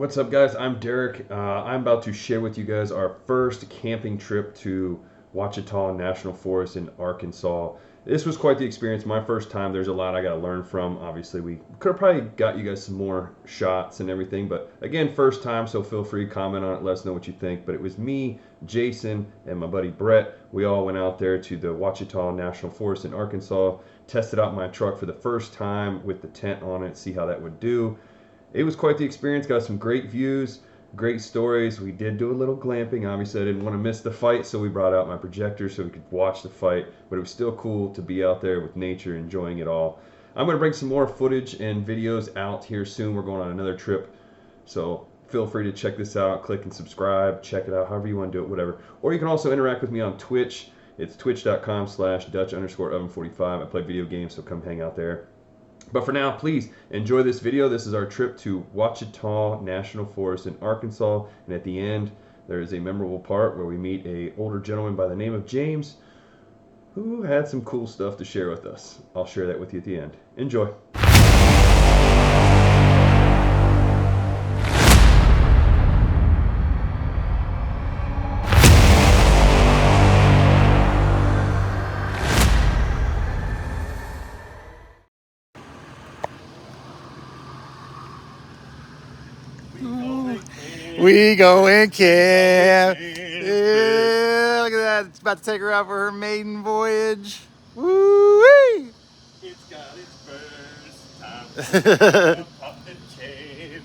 What's up, guys? I'm Derek. I'm about to share with you guys our first camping trip to Ouachita National Forest in Arkansas. This was quite the experience. My first time. There's a lot I got to learn from. Obviously, we could have probably got you guys some more shots and everything, but again, first time, so feel free to comment on it. Let us know what you think. But it was me, Jason, and my buddy Brett. We all went out there to the Ouachita National Forest in Arkansas, tested out my truck for the first time with the tent on it, see how that would do. It was quite the experience. Got some great views, great stories. We did do a little glamping. Obviously, I didn't want to miss the fight, so we brought out my projector so we could watch the fight. But it was still cool to be out there with nature, enjoying it all. I'm going to bring some more footage and videos out here soon. We're going on another trip, so feel free to check this out. Click and subscribe. Check it out, however you want to do it, whatever. Or you can also interact with me on Twitch. It's twitch.com/Dutch_oven45. I play video games, so come hang out there. But for now, please enjoy this video. This is our trip to Ouachita National Forest in Arkansas. And at the end, there is a memorable part where we meet an older gentleman by the name of James who had some cool stuff to share with us. I'll share that with you at the end. Enjoy. We go and camp. Yeah, look at that. It's about to take her out for her maiden voyage. Woo-wee! It's got its first time. Pop the cherry.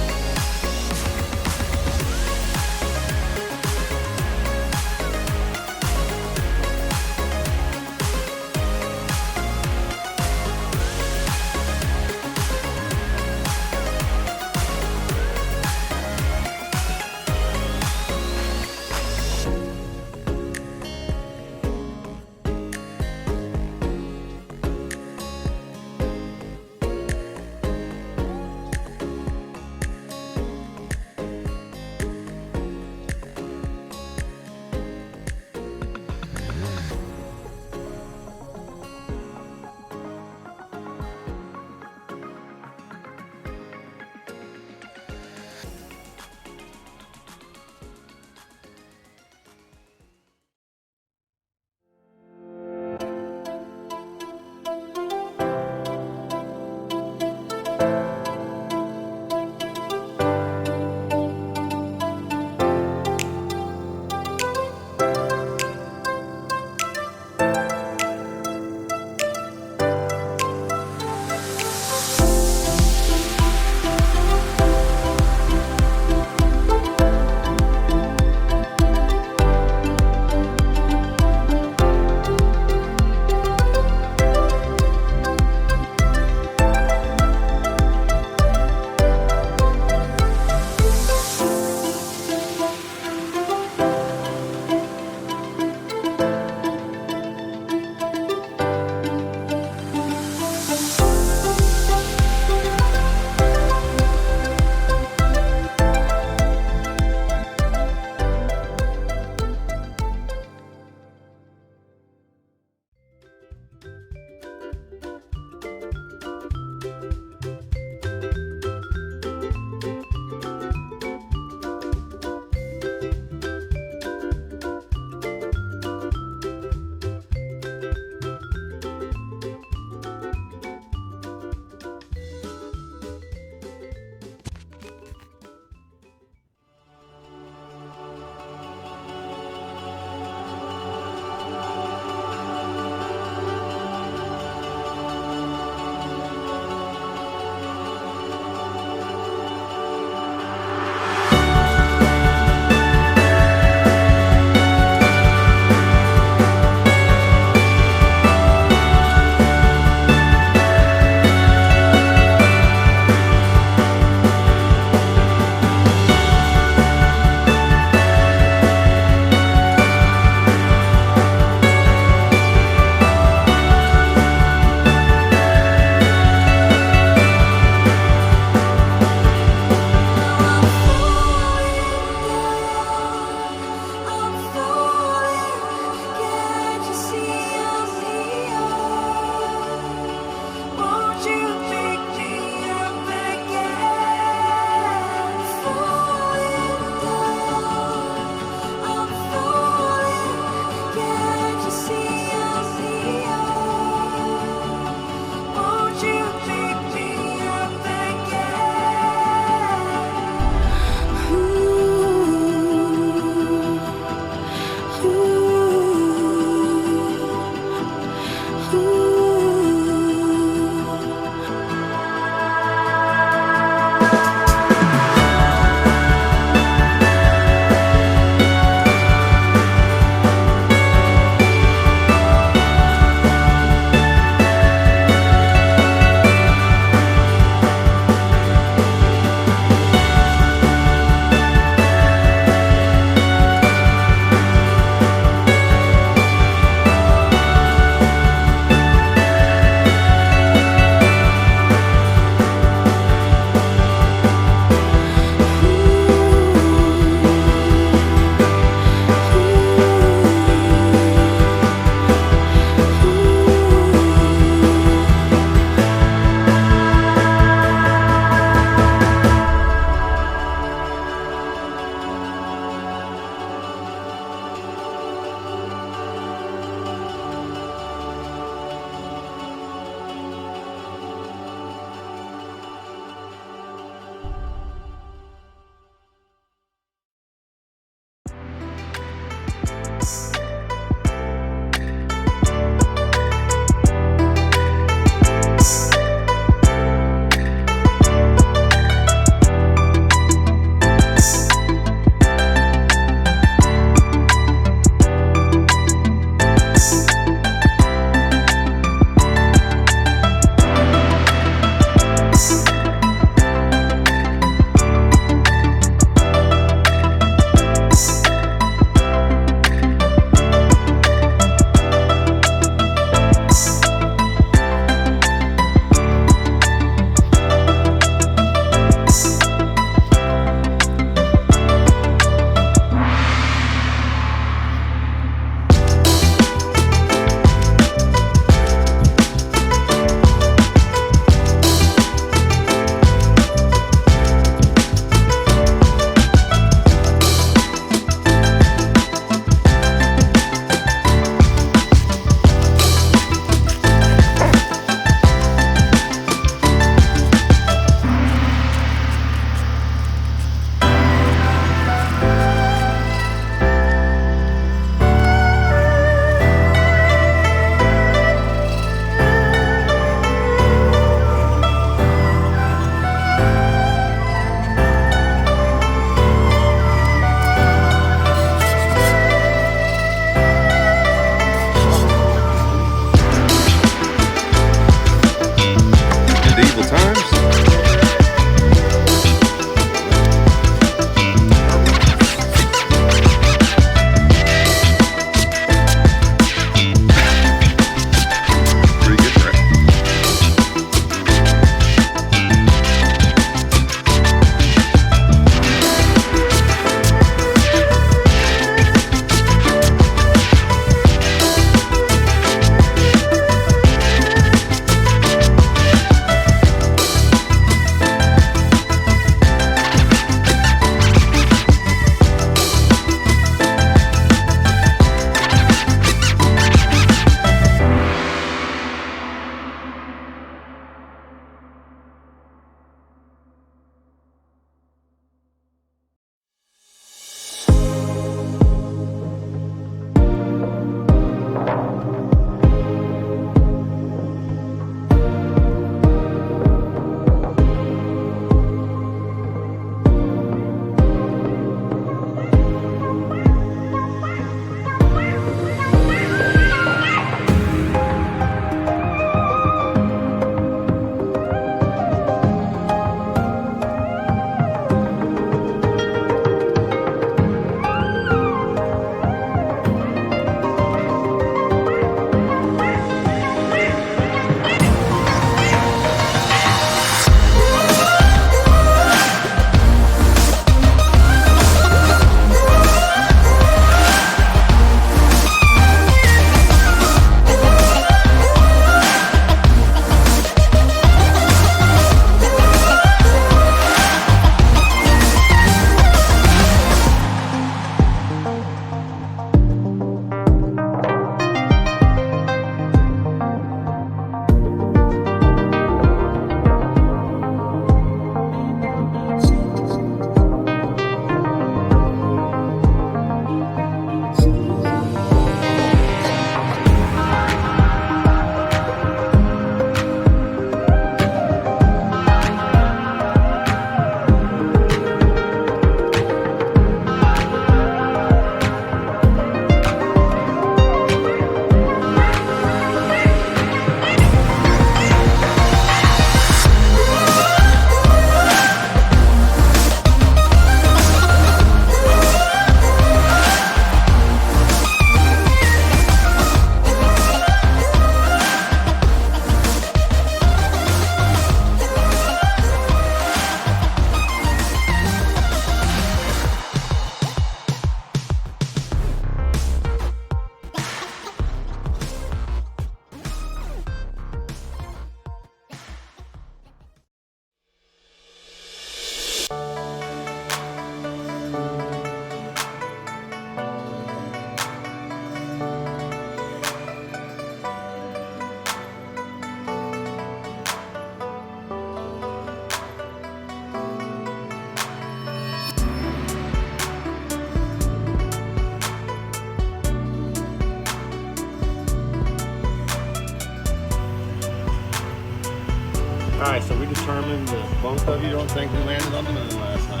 Alright, so we determined that both of you don't think we landed on the moon last time.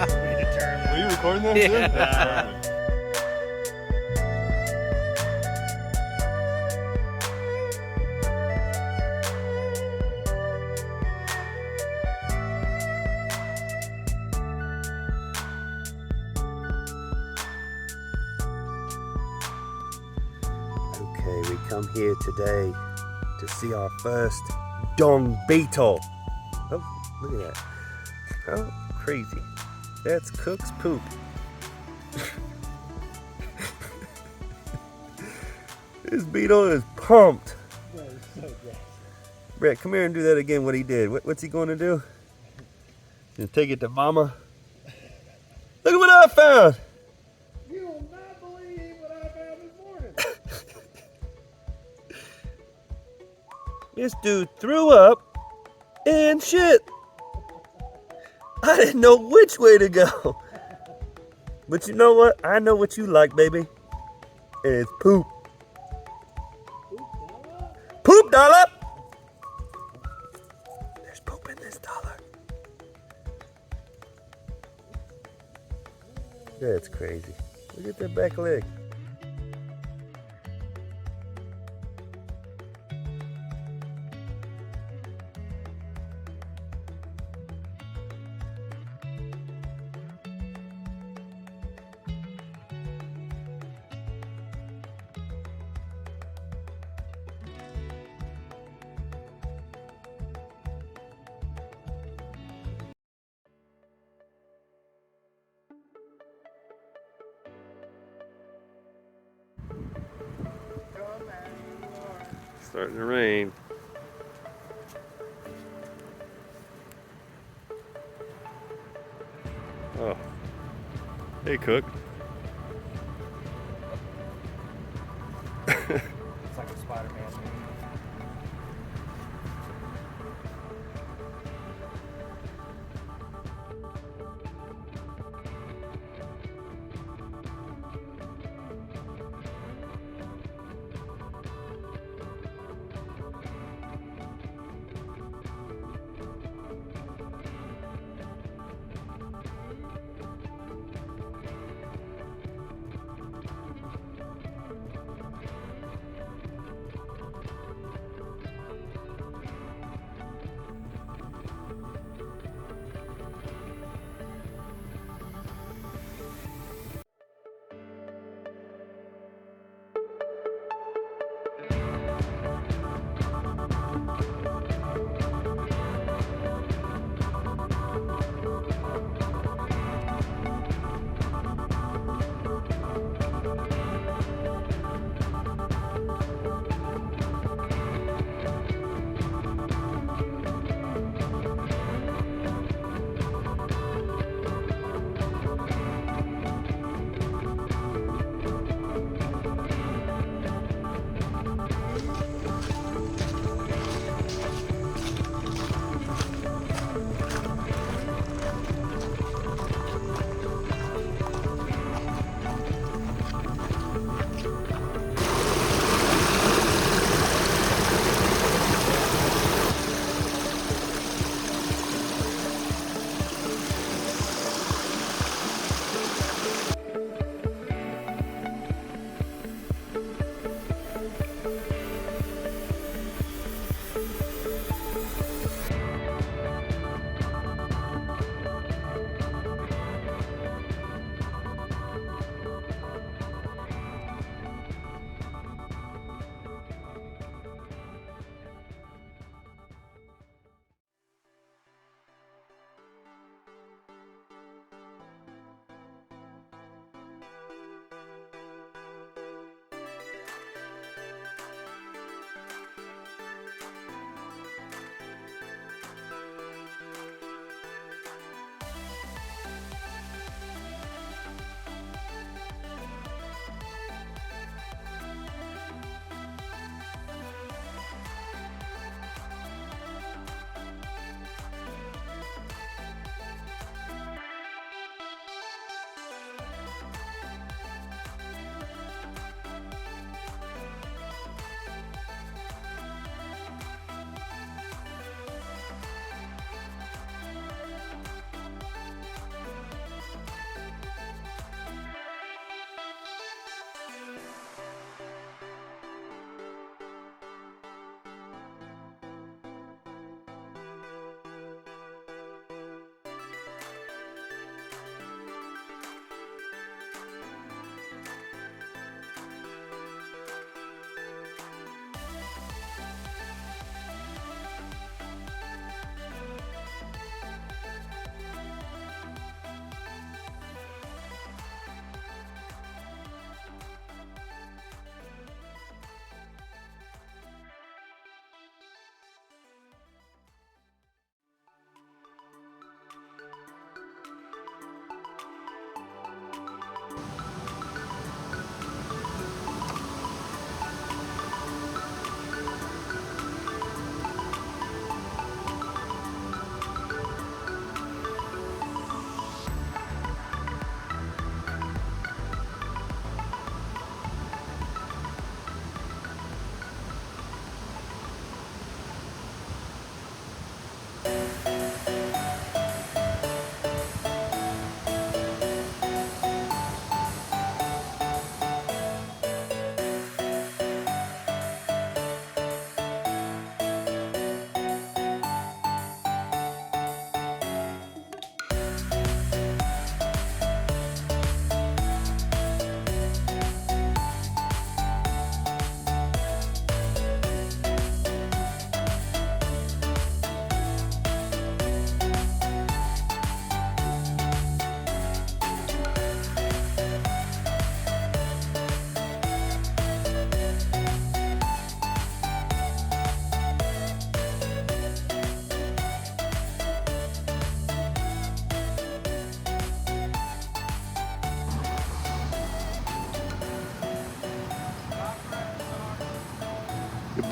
We determined. Are you recording that? Yeah. Okay, we come here today to see our first dung beetle. Oh, look at that. How crazy. That's Cook's poop. This beetle is pumped. Brett, come here and do that again, what he did. What's he going to do? He's going to take it to mama. Look at what I found. You will not believe what I found this morning. This dude threw up and shit. I didn't know which way to go. But you know what? I know what you like, baby. It's poop. Poop dollop. There's poop in this dollar. That's crazy. Look at that back leg. Starting to rain. Oh. Hey, Cook. It's like a Spider-Man movie.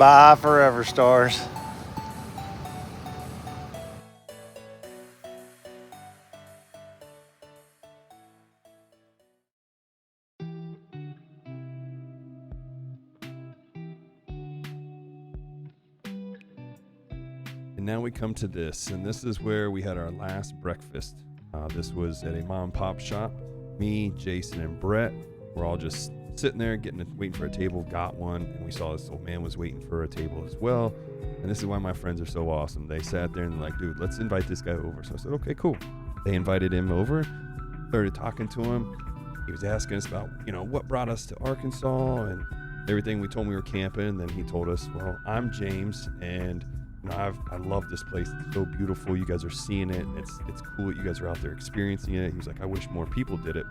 Bye forever, stars. And now we come to this, and this is where we had our last breakfast. This was at a mom and pop shop. Me, Jason, and Brett were all just sitting there waiting for a table, got one, and we saw this old man was waiting for a table as well. And this is why my friends are so awesome. They sat there and they're like, dude, let's invite this guy over. So I said, okay, cool. They invited him over, started talking to him. He was asking us about, what brought us to Arkansas and everything. We told him we were camping, and then he told us, well, I'm James, and I love this place. It's so beautiful. You guys are seeing it. It's cool that you guys are out there experiencing it. He was like, I wish more people did it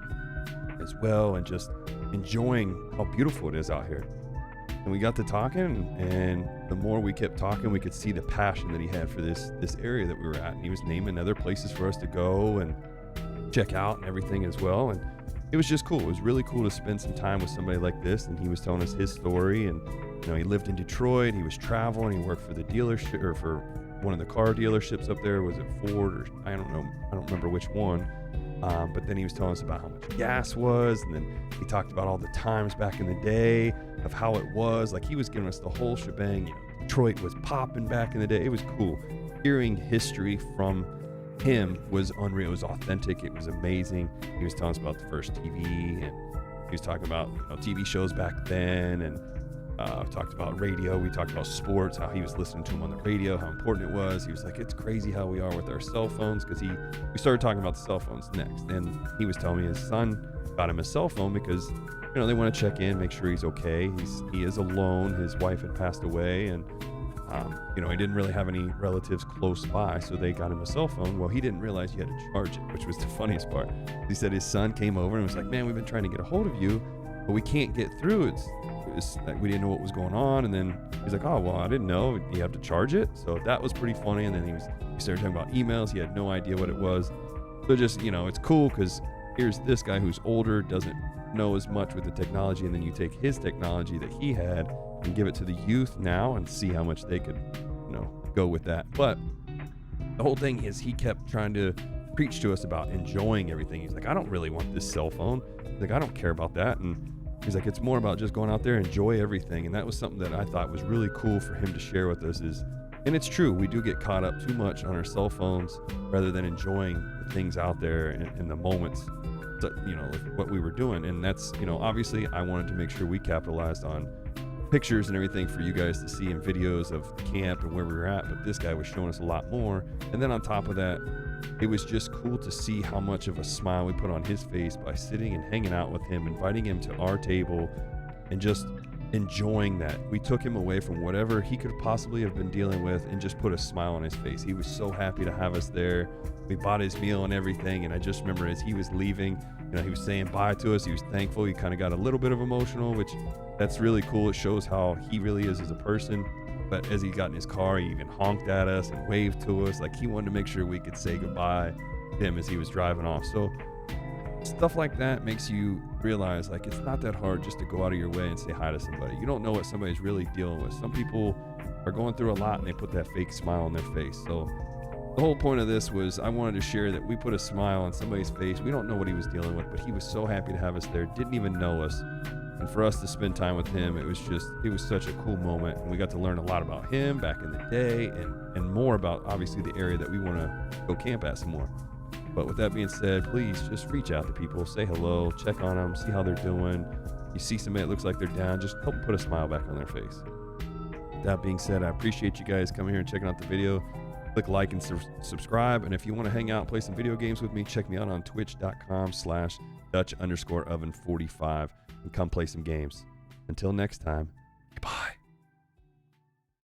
as well, and just enjoying how beautiful it is out here. And we got to talking, and the more we kept talking, we could see the passion that he had for this area that we were at. And he was naming other places for us to go and check out and everything as well. And it was just cool. It was really cool to spend some time with somebody like this. And he was telling us his story, and he lived in Detroit. He was traveling. He worked for the dealership, or for one of the car dealerships up there. Was it Ford, or I don't know. I don't remember which one. But then he was telling us about how much gas was, and then he talked about all the times back in the day of how it was. Like, he was giving us the whole shebang. Detroit was popping back in the day. It was cool. Hearing history from him was unreal. It was authentic. It was amazing. He was telling us about the first TV, and he was talking about TV shows back then, and talked about radio. We talked about sports, how he was listening to him on the radio, how important it was. He was like, it's crazy how we are with our cell phones, because we started talking about the cell phones next. And he was telling me his son got him a cell phone because they want to check in, make sure he's okay. He is alone. His wife had passed away, and he didn't really have any relatives close by, so they got him a cell phone. Well, he didn't realize you had to charge it, which was the funniest part. He said his son came over and was like, man, we've been trying to get a hold of you, but we can't get through. We didn't know what was going on. And then he's like, oh, well, I didn't know you have to charge it. So that was pretty funny. And then he started talking about emails. He had no idea what it was. So just, it's cool, because here's this guy who's older, doesn't know as much with the technology, and then you take his technology that he had and give it to the youth now and see how much they could, go with that. But the whole thing is, he kept trying to preach to us about enjoying everything. He's like, I don't really want this cell phone. He's like, I don't care about that. And he's like, it's more about just going out there and enjoy everything. And that was something that I thought was really cool for him to share with us. And it's true, we do get caught up too much on our cell phones rather than enjoying the things out there and the moments, like what we were doing. And that's, obviously I wanted to make sure we capitalized on pictures and everything for you guys to see, in videos of camp and where we were at. But this guy was showing us a lot more. And then on top of that, it was just cool to see how much of a smile we put on his face by sitting and hanging out with him, inviting him to our table, and just enjoying that. We took him away from whatever he could possibly have been dealing with and just put a smile on his face. He was so happy to have us there. We bought his meal and everything. And I just remember as he was leaving, he was saying bye to us. He was thankful. He kind of got a little bit of emotional, which that's really cool. It shows how he really is as a person. But as he got in his car, he even honked at us and waved to us. Like, he wanted to make sure we could say goodbye to him as he was driving off. So stuff like that makes you realize, like, it's not that hard just to go out of your way and say hi to somebody. You don't know what somebody's really dealing with. Some people are going through a lot, and they put that fake smile on their face. So the whole point of this was, I wanted to share that we put a smile on somebody's face. We don't know what he was dealing with, but he was so happy to have us there, didn't even know us. And for us to spend time with him, it was such a cool moment. And we got to learn a lot about him back in the day, and more about, obviously, the area that we want to go camp at some more. But with that being said, please just reach out to people, say hello, check on them, see how they're doing. You see somebody that looks like they're down, just help put a smile back on their face. That being said, I appreciate you guys coming here and checking out the video. Click like and subscribe. And if you want to hang out and play some video games with me, check me out on twitch.com/Dutch_oven45 and come play some games. Until next time,